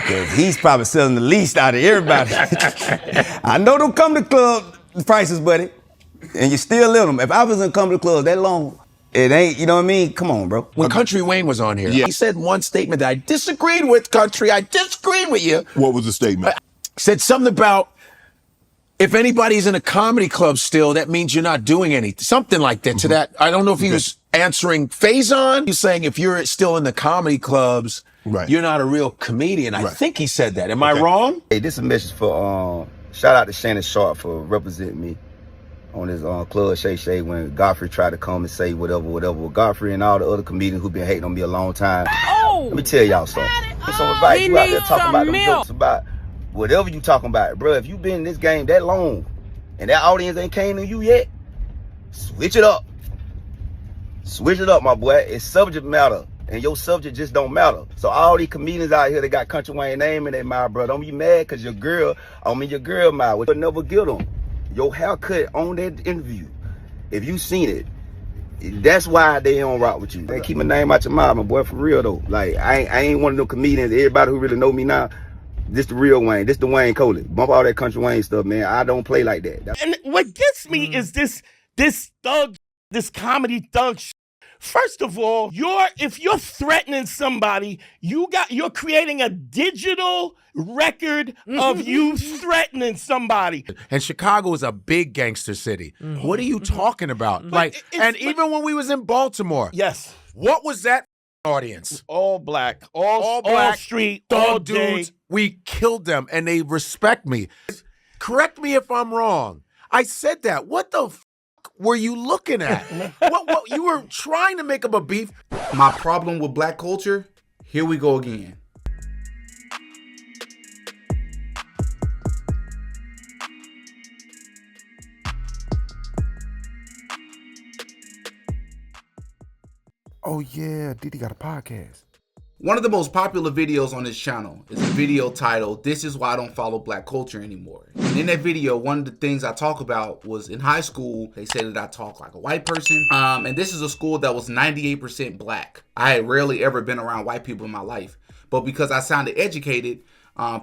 Because he's probably selling the least out of everybody. I know don't come to club prices, buddy. And you still in them. If I wasn't come to the club that long, it ain't, you know what I mean? Come on, bro. When Country Wayne was on here, he said one statement that I disagreed with, Country. I disagreed with you. What was the statement? Said something about if anybody's in a comedy club still, that means you're not doing anything. Something like that. To that, I don't know if he was answering Faison. He's saying if you're still in the comedy clubs, you're not a real comedian. I think he said that. Am I wrong? Hey, this is a message for, shout out to Shannon Sharp for representing me on his Club Shay Shay when Godfrey tried to come and say whatever. Well, Godfrey and all the other comedians who've been hating on me a long time. Let me tell y'all something. Some advice you out there talking about them jokes about whatever you talking about. Bro, if you been in this game that long and that audience ain't came to you yet, switch it up. Switch it up, my boy. It's subject matter. And your subject just don't matter. So all these comedians out here that got Country Wayne name in their mouth, bro, don't be mad because your girl mouth. You'll never get them. Your haircut on that interview, if you seen it, that's why they don't rock with you. They keep my name out your mouth, my boy, for real though. Like I ain't one of them comedians. Everybody who really know me now, this the real Wayne. This the Wayne Coley. Bump all that Country Wayne stuff, man. I don't play like that. And what gets me is this thug, this comedy thug. First of all, if you're threatening somebody, you're creating a digital record of you threatening somebody. And Chicago is a big gangster city. What are you talking about? Even when we was in Baltimore. Yes. What was that audience? All black, all street, all dudes. Day. We killed them and they respect me. Correct me if I'm wrong. I said that. What the were you looking at? what you were trying to make up a beef? My problem with black culture, here we go again. Oh yeah, DD got a podcast. One of the most popular videos on this channel is a video titled, "This is Why I Don't Follow Black Culture Anymore." And in that video, one of the things I talk about was in high school, they said that I talk like a white person. And this is a school that was 98% black. I had rarely ever been around white people in my life. But because I sounded educated,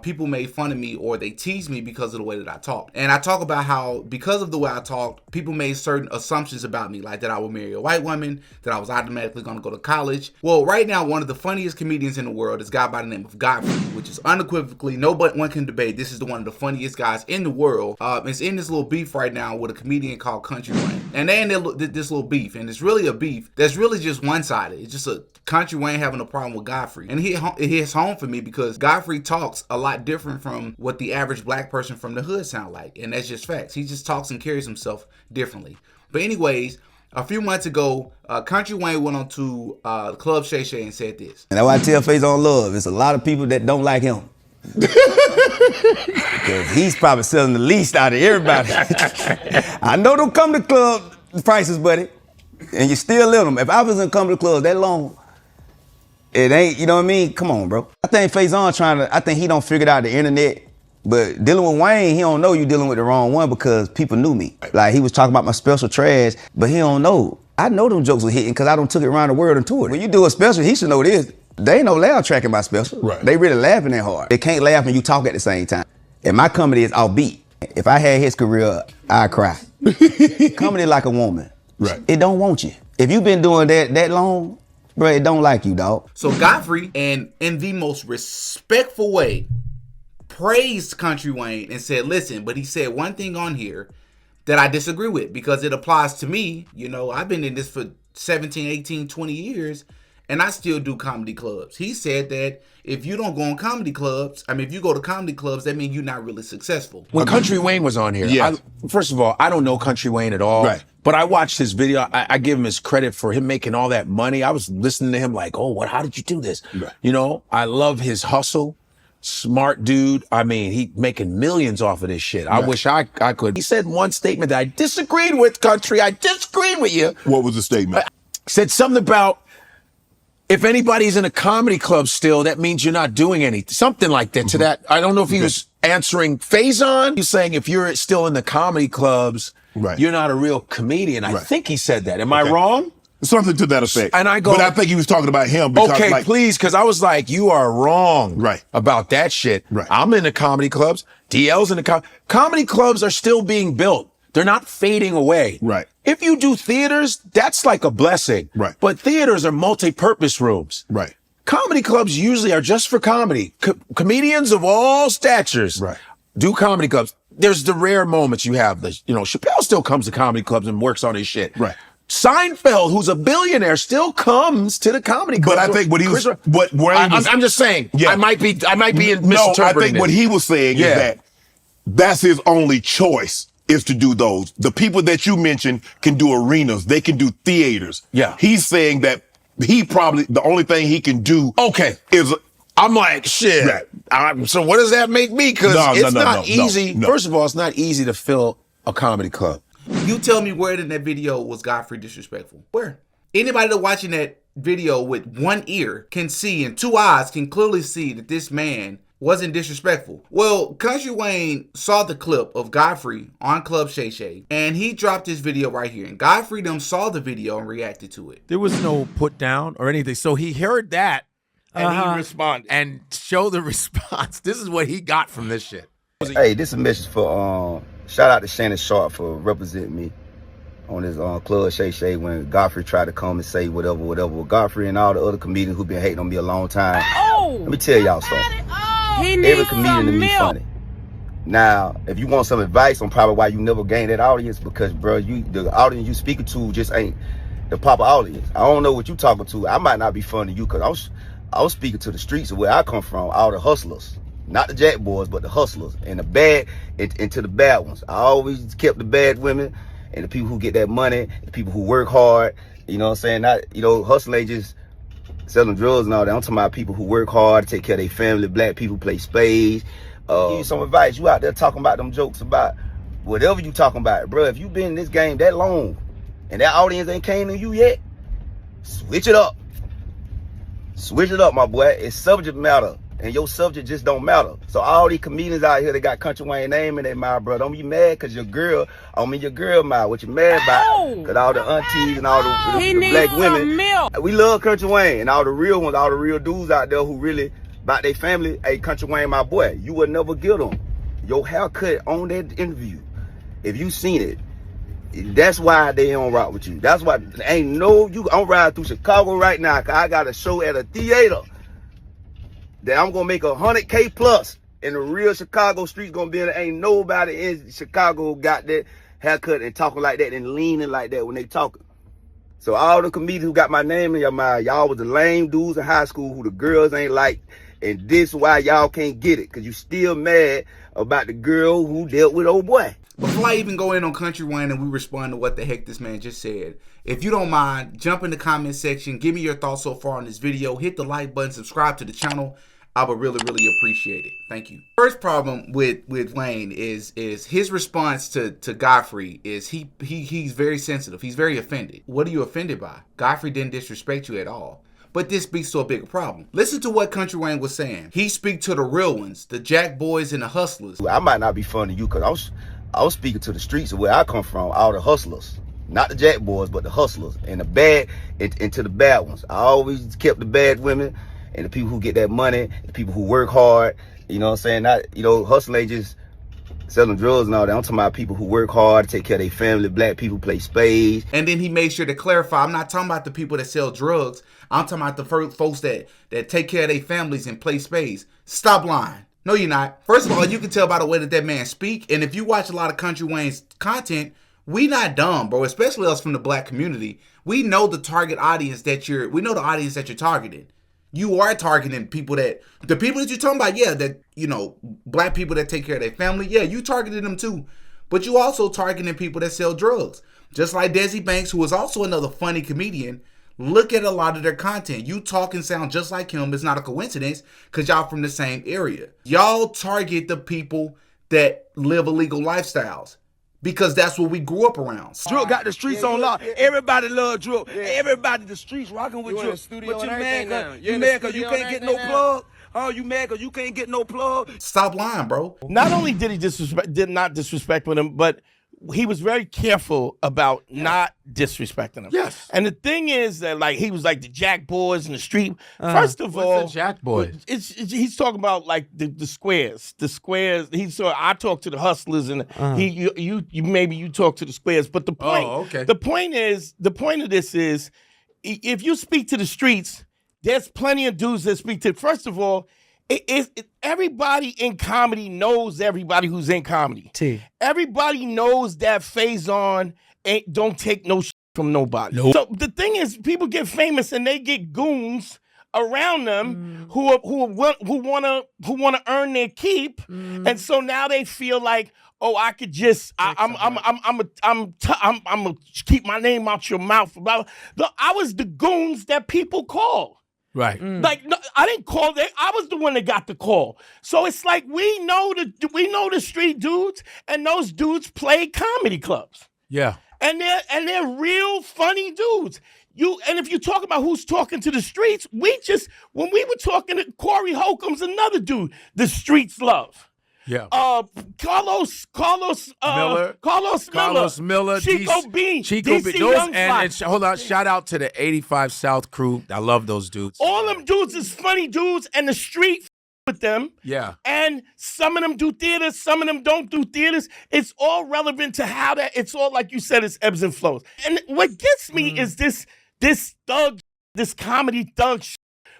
people made fun of me or they teased me because of the way that I talked. And I talk about how because of the way I talked, people made certain assumptions about me, like that I would marry a white woman, that I was automatically going to go to college. Well, right now, one of the funniest comedians in the world is a guy by the name of Godfrey, which is unequivocally, one can debate, this is one of the funniest guys in the world. It's in this little beef right now with a comedian called Country Wayne. And they in this little beef, and it's really a beef that's really just one-sided. It's just a Country Wayne having a problem with Godfrey. And it hits home for me because Godfrey talks a lot different from what the average black person from the hood sound like. And that's just facts. He just talks and carries himself differently. But anyways, a few months ago, Country Wayne went on to Club Shay Shay and said this. And that's why I tell Faison Love, it's a lot of people that don't like him. Because he's probably selling the least out of everybody. I know don't come to club prices, buddy. And you still in them. If I wasn't come to the club that long, it ain't, you know what I mean? Come on, bro. I think Faison I think he don't figure out the internet, but dealing with Wayne, he don't know you dealing with the wrong one because people knew me. Like he was talking about my special trash, but he don't know. I know them jokes were hitting because I don't took it around the world and toured it. When you do a special, he should know this. They ain't no laugh tracking my special. Right. They really laughing that hard. They can't laugh when you talk at the same time. And my comedy is offbeat. If I had his career, I'd cry. Comedy like a woman. Right. It don't want you. If you've been doing that long, bro, it don't like you, dog. So Godfrey, and in the most respectful way, praised Country Wayne and said, listen, but he said one thing on here that I disagree with because it applies to me. You know, I've been in this for 17, 18, 20 years, and I still do comedy clubs. He said that if you don't go on comedy clubs, if you go to comedy clubs, that means you're not really successful. When Country Wayne was on here, first of all, I don't know Country Wayne at all. Right. But I watched his video. I give him his credit for him making all that money. I was listening to him like, oh, how did you do this? Right. You know, I love his hustle. Smart dude. He making millions off of this shit. Right. I wish I could. He said one statement that I disagreed with, Country. I disagreed with you. What was the statement? Said something about if anybody's in a comedy club still, that means you're not doing anything. Something like that. To that, I don't know if he was answering Faison. He's saying if you're still in the comedy clubs, you're not a real comedian. I think he said that. Am I wrong? Something to that effect. And I go, but I think he was talking about him. Because, okay, please, because I was like, you are wrong about that shit. Right. I'm in the comedy clubs. DL's in the comedy clubs are still being built. They're not fading away. Right. If you do theaters, that's like a blessing. Right. But theaters are multi-purpose rooms. Right. Comedy clubs usually are just for comedy. Comedians of all statures do comedy clubs. There's the rare moments you have. Chappelle still comes to comedy clubs and works on his shit. Right. Seinfeld, who's a billionaire, still comes to the comedy club. But I think what he was, I'm just saying. Yeah. I might be misinterpreting. No, I think what he was saying is that that's his only choice is to do those. The people that you mentioned can do arenas. They can do theaters. Yeah. He's saying that he probably the only thing he can do. Is. I'm like, shit. So what does that make me? Because it's not easy. No. First of all, it's not easy to fill a comedy club. You tell me where in that video was Godfrey disrespectful? Where? Anybody that watching that video with one ear can see and two eyes can clearly see that this man wasn't disrespectful. Well, Kountry Wayne saw the clip of Godfrey on Club Shay Shay, and he dropped this video right here. And Godfrey them saw the video and reacted to it. There was no put down or anything. So he heard that and he responded and showed the response. This is what he got from this shit. Hey, this is a message for shout out to Shannon Sharp for representing me on his Club Shay Shay when Godfrey tried to come and say whatever. Well, Godfrey and all the other comedians who've been hating on me a long time. Let me tell y'all something. Every comedian to me funny. Now, if you want some advice on probably why you never gain that audience, because bro, the audience you speaking to just ain't the proper audience. I don't know what you talking to. I might not be funny to you because I was speaking to the streets of where I come from, all the hustlers. Not the jack boys, but the hustlers. And the bad, and to the bad ones. I always kept the bad women and the people who get that money, the people who work hard. You know what I'm saying? Hustling ain't just selling drugs and all that. I'm talking about people who work hard, take care of their family. Black people play spades. Give you some advice. You out there talking about them jokes about whatever you talking about. Bro, if you been in this game that long and that audience ain't came to you yet, switch it up. Switch it up, my boy. It's subject matter. And your subject just don't matter. So all these comedians out here that got Kountry Wayne name in their mouth, bro, don't be mad because your girl mouth. What you mad about? Because all the aunties and all the black women, we love Kountry Wayne. And all the real ones, all the real dudes out there who really about their family, hey, Kountry Wayne, my boy, you would never get them. Your haircut on that interview, if you seen it, that's why they don't rock with you. That's why I'm riding through Chicago right now because I got a show at a theater that I'm gonna make $100K plus, and the real Chicago streets gonna be in. Ain't nobody in Chicago who got that haircut and talking like that and leaning like that when they talking. So all the comedians who got my name in your mind, y'all was the lame dudes in high school who the girls ain't like, and this why y'all can't get it, cause you still mad about the girl who dealt with old boy. Before I even go in on Kountry Wayne and we respond to what the heck this man just said, if you don't mind, jump in the comment section, give me your thoughts so far on this video, hit the like button, subscribe to the channel. I would really, really appreciate it. Thank you. First problem with Wayne is his response to Godfrey is he's very sensitive. He's very offended. What are you offended by? Godfrey didn't disrespect you at all. But this speaks to a bigger problem. Listen to what Kountry Wayne was saying. He speak to the real ones, the jack boys and the hustlers. I might not be funny to you because I was speaking to the streets of where I come from, all the hustlers. Not the jack boys, but the hustlers. And the bad, and to the bad ones. I always kept the bad women and the people who get that money, the people who work hard. You know what I'm saying? Hustling ain't just selling drugs and all that. I'm talking about people who work hard, take care of their family. Black people play spades. And then he made sure to clarify, I'm not talking about the people that sell drugs. I'm talking about the folks that take care of their families and play spades. Stop lying. No, you're not. First of all, you can tell by the way that man speak. And if you watch a lot of Kountry Wayne's content, we not dumb, bro. Especially us from the black community. We know the target audience we know the audience that you're targeting. You are targeting the people that you're talking about, yeah, that, black people that take care of their family, yeah, you targeted them too. But you also targeting people that sell drugs. Just like Desi Banks, who is also another funny comedian. Look at a lot of their content. You talk and sound just like him. It's not a coincidence because y'all from the same area. Y'all target the people that live illegal lifestyles. Because that's what we grew up around. Drill got the streets on lock. Everybody love drill. Everybody, the streets rocking with drill. But you mad cause you can't get no plug? Oh, you mad cause you can't get no plug? Stop lying, bro. Not only did he did not disrespect with him, but he was very careful about not disrespecting them. Yes. And the thing is that like he was like the Jack Boys in the street. First of all, the Jack Boys? He's talking about like the squares. The squares. I talk to the hustlers and you maybe you talk to the squares. But the point the point of this is if you speak to the streets, there's plenty of dudes that speak to. First of all, everybody in comedy knows everybody who's in comedy. Everybody knows that Faison don't take no shit from nobody. Nope. So the thing is, people get famous and they get goons around them who want to earn their keep, and so now they feel like, oh, I could just I'm gonna keep my name out your mouth. I was the goons that people call. Right. Like no, I didn't call that. I was the one that got the call. So it's like we know the street dudes, and those dudes play comedy clubs. Yeah. And they're real funny dudes. And if you talk about who's talking to the streets, when we were talking to Corey Holcomb's another dude the streets love. Yeah. Carlos Miller, Chico Bean, DC Young and hold on, shout out to the 85 South crew. I love those dudes. All them dudes is funny dudes, and the street with them. Yeah. And some of them do theaters, some of them don't do theaters. It's all relevant to how that. It's all like you said. It's ebbs and flows. And what gets me is this thug, this comedy thug.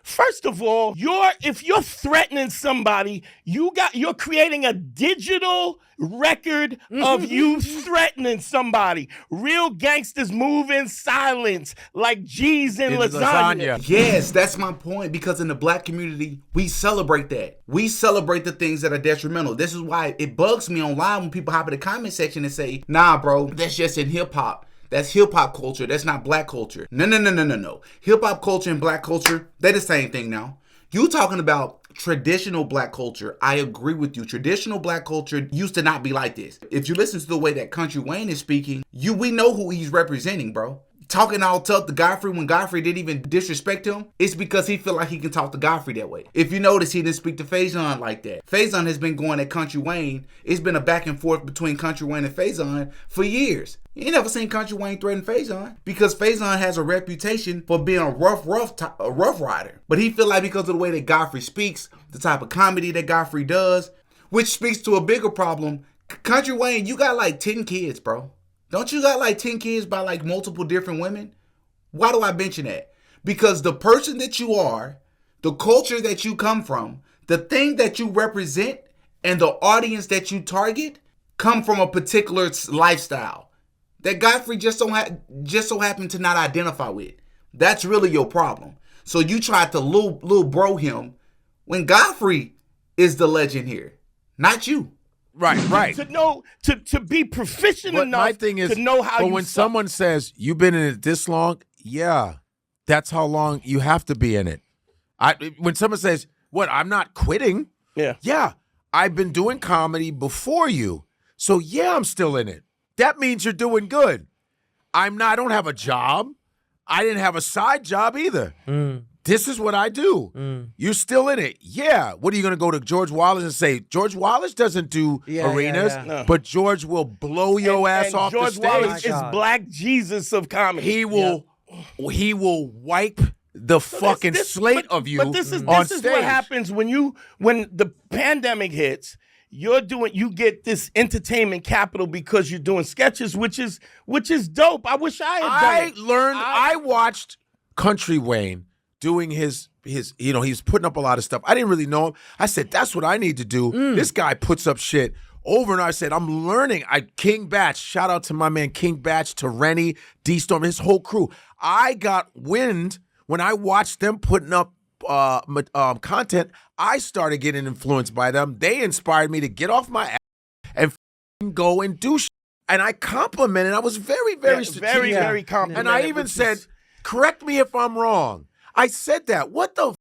First of all, if you're threatening somebody, you're creating a digital record of you threatening somebody. Real gangsters move in silence, like G's in lasagna. Yes, that's my point, because in the black community, we celebrate that. We celebrate the things that are detrimental. This is why it bugs me online when people hop in the comment section and say, nah, bro, that's just in hip-hop. That's hip-hop culture. That's not black culture. No. Hip-hop culture and black culture, they're the same thing now. You talking about traditional black culture. I agree with you. Traditional black culture used to not be like this. If you listen to the way that Kountry Wayne is speaking, we know who he's representing, bro. Talking all tough to Godfrey when Godfrey didn't even disrespect him, it's because he feel like he can talk to Godfrey that way. If you notice, he didn't speak to Faison like that. Faison has been going at Kountry Wayne. It's been a back and forth between Kountry Wayne and Faison for years. You ain't never seen Kountry Wayne threaten Faison, because Faison has a reputation for being a rough rider. But he feel like because of the way that Godfrey speaks, the type of comedy that Godfrey does, which speaks to a bigger problem. Kountry Wayne, you got like 10 kids, bro. Don't you got like 10 kids by like multiple different women? Why do I mention that? Because the person that you are, the culture that you come from, the thing that you represent, and the audience that you target come from a particular lifestyle that Godfrey just so happened to not identify with. That's really your problem. So you tried to little bro him when Godfrey is the legend here, not you. Right. To know, to be proficient enough my thing is, to know how but you when suck. someone says, you've been in it this long, yeah, that's how long you have to be in it. When someone says, what, I'm not quitting? Yeah, I've been doing comedy before you. So yeah, I'm still in it. That means you're doing good. I don't have a job. I didn't have a side job either. This is what I do. You're still in it. Yeah. What are you going to go to George Wallace and say, George Wallace doesn't do arenas, but George will blow your ass off George the stage. Wallace is Black Jesus of comedy. He will wipe the fucking slate of you on stage. This is what happens when the pandemic hits. You get this entertainment capital because you're doing sketches, which is dope. I wish I had done it. I watched Kountry Wayne doing his he's putting up a lot of stuff. I didn't really know him. I said, that's what I need to do. This guy puts up shit over and I said, I'm learning. King Batch, shout out to my man King Batch, to Rennie, D-Storm, his whole crew. I got wind when I watched them putting up content. I started getting influenced by them. They inspired me to get off my ass and go and do shit. And I complimented. I was very, very strategic. Very complimentary. And I even said, correct me if I'm wrong. I said that. What the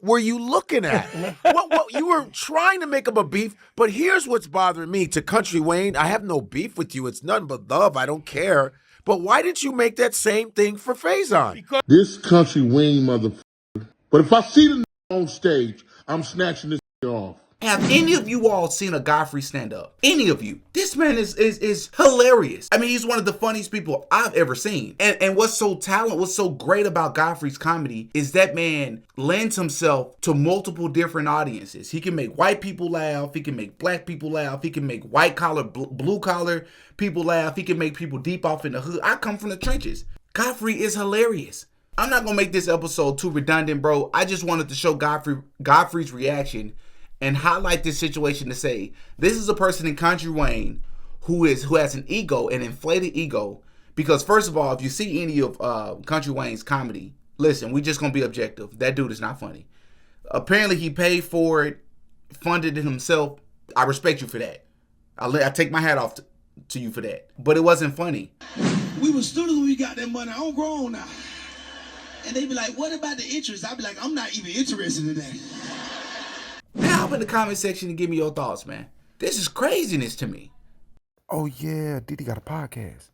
were you looking at? what you were trying to make up a beef, but here's what's bothering me. To Kountry Wayne, I have no beef with you. It's nothing but love. I don't care. But why didn't you make that same thing for Faison? This Kountry Wayne motherfucker. But if I see the on stage, I'm snatching this off. Have any of you all seen a Godfrey stand up? Any of you? This man is hilarious. I mean, he's one of the funniest people I've ever seen. And what's so great about Godfrey's comedy is that man lends himself to multiple different audiences. He can make white people laugh. He can make black people laugh. He can make white collar, blue collar people laugh. He can make people deep off in the hood. I come from the trenches. Godfrey is hilarious. I'm not gonna make this episode too redundant, bro. I just wanted to show Godfrey's reaction and highlight this situation to say, this is a person in Kountry Wayne who has an ego, an inflated ego. Because first of all, if you see any of Kountry Wayne's comedy, listen, we just gonna be objective. That dude is not funny. Apparently he paid for it, funded it himself. I respect you for that. I take my hat off to you for that. But it wasn't funny. We were students when we got that money. I'm grown now. And they be like, what about the interest? I be like, I'm not even interested in that. Now hop in the comment section and give me your thoughts, man. This is craziness to me. Oh yeah, DD got a podcast.